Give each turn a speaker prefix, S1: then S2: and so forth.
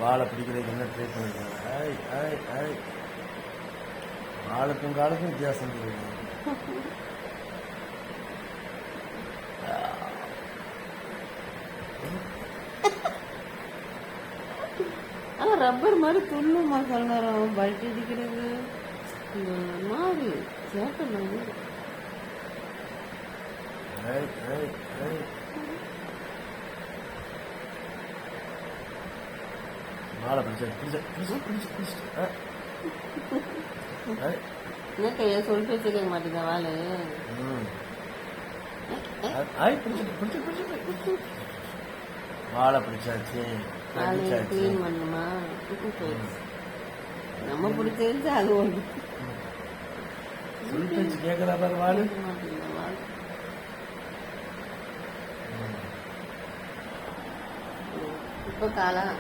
S1: வாழை பிடிக்கிறதுக்கு என்ன ட்ரை பண்ணிருக்காங்க. ஆளுக்கும் காலுக்கும் வித்தியாசம் தெரியும்.
S2: ஆனால் ரப்பர் மாதிரி துள்ளுமா சில நேரம் பல்ட்டி அடிக்கிறது இந்த மாதிரி சேட்டை.
S1: வாழை பிடிச்ச
S2: என்ன கையா சொல் பேச்சு கேட்க மாட்டேங்க வாழை.
S1: வாழை பிடிச்சாச்சு.
S2: வாழையை க்ளீன் பண்ணுமா? நம்ம பிடிச்சிருந்துச்சு அது ஒன்று
S1: சொல் பேச்சு கேட்கறா பாரு வாழை.
S2: இப்போ காலம்